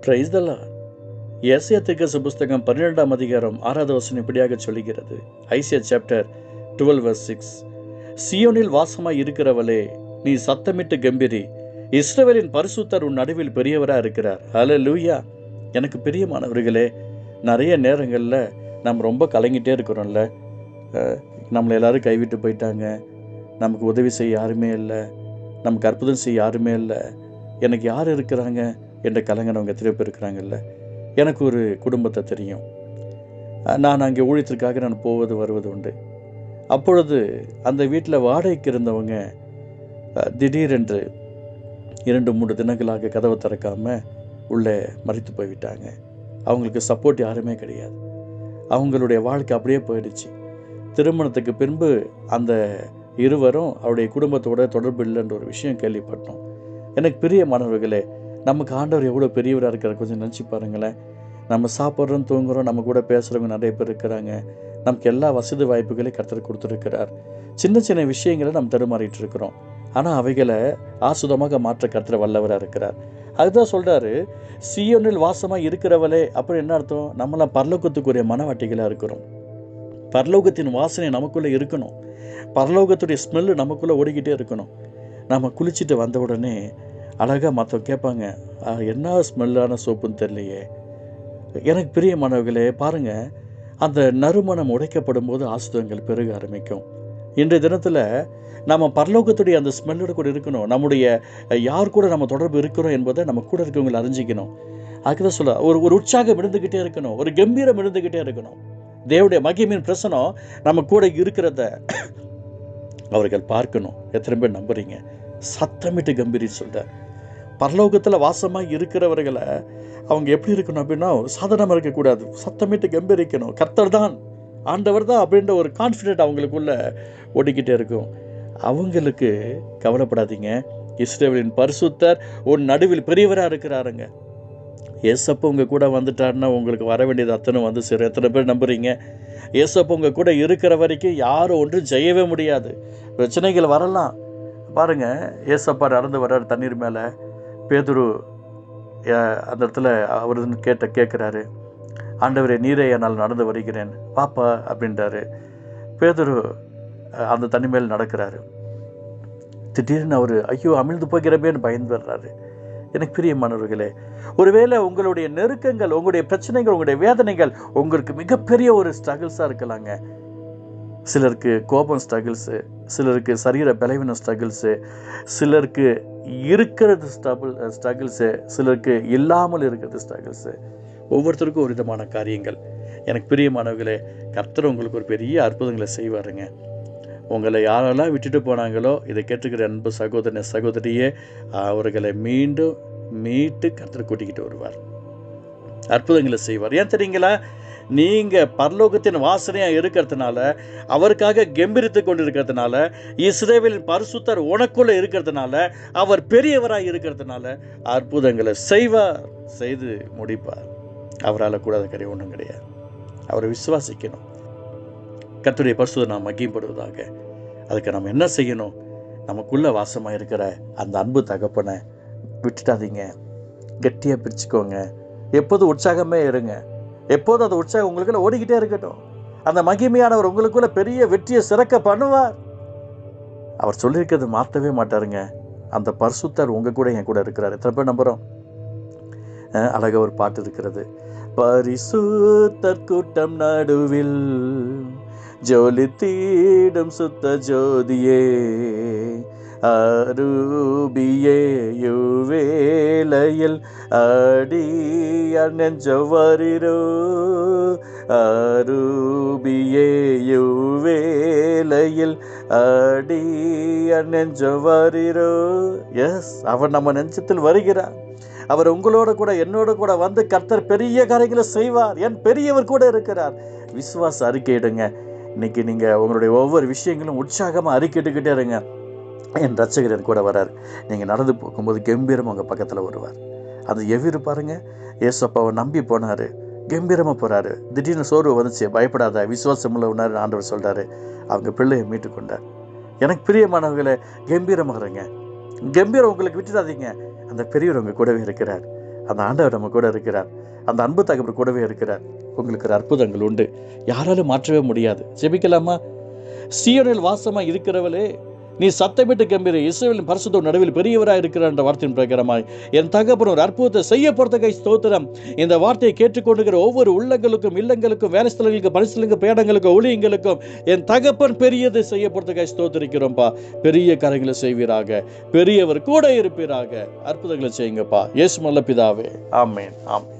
Praise the Lord. ஏசாயா தீர்க்கதரிசி புஸ்தகம் 12ஆம் அதிகாரம் 6வது வசனம் இப்படியாக சொல்லுகிறது. Isaiah chapter 12 verse 6. சியோனில் வாசமாய் இருக்கிறவளே, நீ சத்தமிட்டு கம்பீரி, இஸ்ரவேலின் பரிசுத்தர் உன் நடுவில் பெரியவராக இருக்கிறார். ஹல்லேலூயா. எனக்கு பிரியமானவர்களே, நிறைய நேரங்களில் நம்ம ரொம்ப கலங்கிட்டே இருக்கிறோம்ல. நம்மளை எல்லாரும் கைவிட்டு போயிட்டாங்க, நமக்கு உதவி செய்ய யாருமே இல்லை, நமக்கு அற்புதம் செய்ய யாருமே இல்லை, எனக்கு யார் இருக்கிறாங்க என்ற கலங்கினவங்க எத்தனை பேர் இருக்கிறாங்கல்ல. எனக்கு ஒரு குடும்பத்தை தெரியும். நான் அங்கே ஊழியத்திற்காக நான் போவது வருவது உண்டு. அப்பொழுது அந்த வீட்டில் வாடகைக்கு இருந்தவங்க திடீரென்று 2-3 தினங்களாக கதவை திறக்காமல் உள்ளே மறைத்து போய்விட்டாங்க. அவங்களுக்கு சப்போர்ட் யாருமே கிடையாது. அவங்களுடைய வாழ்க்கை அப்படியே போயிடுச்சு. திருமணத்துக்கு பின்பு அந்த இருவரும் அவருடைய குடும்பத்தோட தொடர்பு இல்லைன்ற ஒரு விஷயம் கேள்விப்பட்டோம். எனக்கு பிரியமானவர்களே, நமக்கு ஆண்டவர் எவ்வளோ பெரியவராக இருக்கிறார் கொஞ்சம் நினச்சி பாருங்களேன். நம்ம சாப்பிட்றோம், தூங்குகிறோம், நம்ம கூட பேசுகிறவங்க நிறைய பேர் இருக்கிறாங்க. நமக்கு எல்லா வசதி வாய்ப்புகளையும் கர்த்தர் கொடுத்துருக்கிறார். சின்ன சின்ன விஷயங்களை நம்ம தடுமாறிட்டு இருக்கிறோம். ஆனால் அவைகளை ஆசுதமாக மாற்ற கர்த்தர் வல்லவராக இருக்கிறார். அதுதான் சொல்கிறாரு, சியோனில் வாசமாக இருக்கிறவளே. அப்புறம் என்ன அர்த்தம்? நம்மளாம் பரலோகத்துக்குரிய மனவாட்டிகளாக இருக்கிறோம். பரலோகத்தின் வாசனை நமக்குள்ளே இருக்கணும். பரலோகத்துடைய ஸ்மெல்லு நமக்குள்ளே ஓடிக்கிட்டே இருக்கணும். நம்ம குளிச்சுட்டு வந்த உடனே அழகாக மற்றவங்க கேட்பாங்க, என்ன ஸ்மெல்லான சோப்புன்னு தெரியலையே. எனக்கு பிரியமானவர்களே, பாருங்கள், அந்த நறுமணம் உடைக்கப்படும் போது ஆசுதங்கள் பெருக ஆரம்பிக்கும். இன்றைய தினத்தில் நம்ம பரலோகத்துடைய அந்த ஸ்மெல்லோடு கூட இருக்கணும். நம்முடைய யார் கூட நம்ம தொடர்பு இருக்கிறோம் என்பதை நம்ம கூட இருக்கவங்களை அறிஞ்சிக்கணும். அதுக்குதான் சொல்ல, ஒரு உற்சாகம் இருந்துக்கிட்டே இருக்கணும், ஒரு கம்பீரம் இருந்துக்கிட்டே இருக்கணும். தேவனுடைய மகிமையின் பிரசனம் நம்ம கூட இருக்கிறத அவர்கள் பார்க்கணும். எத்தனை பேர் நம்புறீங்க? சத்தமிட்டு கம்பீரின்னு சொல்கிறார். பரலோகத்தில் வாசமாக இருக்கிறவர்களை அவங்க எப்படி இருக்கணும் அப்படின்னா, சாதாரணமாக இருக்கக்கூடாது, சத்தமிட்டு கம்பீரிக்கணும். கர்த்தர் தான், ஆண்டவர் தான் அப்படின்ற ஒரு கான்ஃபிடென்ட் அவங்களுக்குள்ள ஓடிக்கிட்டே இருக்கும். அவங்களுக்கு கவலைப்படாதீங்க, இஸ்ரவேலின் பரிசுத்தர் உன் நடுவில் பெரியவராக இருக்கிறாருங்க. ஏசப்பா உங்கள் கூட வந்துட்டாருன்னா உங்களுக்கு வர வேண்டியது அத்தனை வந்து சரி. எத்தனை பேர் நம்புறீங்க? ஏசப்பா உங்கள் கூட இருக்கிற வரைக்கும் யாரும் ஒன்றும் செய்யவே முடியாது. பிரச்சனைகள் வரலாம். பாருங்கள், ஏசப்பா நடந்து வர்றாரு தண்ணீர் மேலே. பேதுரு அந்த இடத்துல அவர் கேட்குறாரு, ஆண்டவரே, நீரே என்னால் நடந்து வருகிறேன், பாப்பா அப்படின்றாரு. பேதுரு அந்த தண்ணி மேல் நடக்கிறாரு. திடீர்னு அவர் ஐயோ அமிழ்ந்து போகிறப்பேன்னு பயந்து வர்றாரு. எனக்கு பிரியமானவர்களே, ஒருவேளை உங்களுடைய நெருக்கங்கள், உங்களுடைய பிரச்சனைகள், உங்களுடைய வேதனைகள் உங்களுக்கு மிகப்பெரிய ஒரு ஸ்ட்ரகிள்ஸாக இருக்கலாங்க. சிலருக்கு கோபம் ஸ்ட்ரகிள்ஸு, சிலருக்கு சரீர பலவீன ஸ்ட்ரகிள்ஸு, சிலருக்கு இருக்கிறது ஸ்ட்ரகிள்ஸு, சிலருக்கு இல்லாமல் இருக்கிறது ஸ்ட்ரகிள்ஸு. ஒவ்வொருத்தருக்கும் ஒரு விதமான காரியங்கள். எனக்கு பிரியமானவர்களே, கர்த்தர் உங்களுக்கு ஒரு பெரிய அற்புதங்களை செய்வாருங்க. உங்களை யாரெல்லாம் விட்டுட்டு போனாங்களோ, இதை கேட்டுக்கிற அன்பு சகோதரனை சகோதரியே, அவர்களை மீண்டும் மீட்டு கர்த்தர் கூட்டிக்கிட்டு வருவார், அற்புதங்களை செய்வார். ஏன் தெரியுங்களா? நீங்கள் பரலோகத்தின் வாசனையாக இருக்கிறதுனால, அவருக்காக கெம்பீரித்து கொண்டு இருக்கிறதுனால, இஸ்ரவேலின் பரிசுத்தர் உனக்குள்ளே இருக்கிறதுனால, அவர் பெரியவராக இருக்கிறதுனால அற்புதங்களை செய்வார், செய்து முடிப்பார். அவரால் கூடாத காரியம் ஒன்றும் கிடையாது. அவரை விசுவாசிக்கணும். கர்த்தருடைய பரிசுத்தர் நாம் மகிமைப்படுவதாக. அதுக்கு நம்ம என்ன செய்யணும்? நமக்குள்ளே வாசமாக இருக்கிற அந்த அன்பு தகப்பனை விட்டுட்டாதீங்க, கெட்டியாக பிரிச்சுக்கோங்க. எப்போதும் உற்சாகமே இருங்க. எப்போதும் அந்த உற்சாகம் உங்களுக்குள்ள ஓடிக்கிட்டே இருக்கட்டும். அந்த மகிமையானவர் உங்களுக்குள்ள பெரிய வெற்றியை சிறக்க பண்ணுவார். அவர் சொல்லியிருக்கிறது மாற்றவே மாட்டாருங்க. அந்த பரிசுத்தர் உங்கள் கூட என் கூட இருக்கிறார். எத்தனை பேர் நம்புகிறோம்? அழகாக ஒரு பாட்டு இருக்கிறது, பரிசுத்தர் கூட்டம் நடுவில் ஜோலி தீடும் சுத்த ஜோதியே, அரூபியே யுவேலையில் அடியார் நெஞ்சவரிரோ, அரூபியே யுவேலையில் அடியார் நெஞ்சவரிரோ. எஸ், அவர் நம்ம நெஞ்சத்தில் வருகிறார். அவர் உங்களோட கூட என்னோட கூட வந்து கர்த்தர் பெரிய காரியங்களை செய்வார். என் பெரியவர் கூட இருக்கிறார். விசுவாச அறிக்கையிடுங்க. இன்னைக்கு நீங்கள் உங்களுடைய ஒவ்வொரு விஷயங்களும் உற்சாகமாக அறிக்கையிட்டுக்கிட்டே இருங்க. என் ரட்சகர் என் கூட வரார். நீங்கள் நடந்து போகும்போது கம்பீரமாக உங்கள் பக்கத்தில் வருவார். அது எவ்விரு பாருங்கள், ஏசப்பாவை நம்பி போனார், கம்பீரமாக போகிறாரு. திடீர்னு சோர்வு வந்துச்சு, பயப்படாத, விசுவாசம் உள்ள உணர் ஆண்டவர் சொல்கிறாரு. அவங்க பிள்ளையை மீட்டு கொண்டார். எனக்கு பிரியமானவர்களை, கம்பீரமாக இருங்க. கம்பீரம் உங்களுக்கு விட்டுடாதீங்க. அந்த பெரியவர் உங்கள் கூடவே இருக்கிறார். அந்த ஆண்டவர் நம்ம கூட இருக்கிறார். அந்த அன்பு தகவல் கூடவே இருக்கிறார். உங்களுக்கு ஒரு அற்புதங்கள் உண்டு, யாராலும் மாற்றவே முடியாது. ஜெபிக்கலாமா? சீயோனில் வாசமாய் இருக்கிறவளே, நீ சத்தமிட்டு கம்பீர, இஸ்ரவேலின் பரிசுத்த நடுவில் பெரியவராக இருக்கிறார் என்ற வார்த்தையின் பிரகாரமாய் என் தகப்பன் ஒரு அற்புதத்தை செய்ய போறதுக்கை ஸ்தோத்திரம். இந்த வார்த்தையை கேட்டுக்கொண்டுகிற ஒவ்வொரு உள்ளங்களுக்கும், இல்லங்களுக்கும், வேலை ஸ்தலங்களுக்கும், பரிசுகளுக்கும், பேடங்களுக்கும், ஊழியங்களுக்கும் என் தகப்பன் பெரியதை செய்ய போறதுக்கை ஸ்தோத்திரிக்கிறோம்ப்பா. பெரிய காரியங்களை செய்வீராக, பெரியவர் கூட இருப்பீராக, அற்புதங்களை செய்யுங்கப்பா. இயேசு நல்ல பிதாவே, ஆமென், ஆமென்.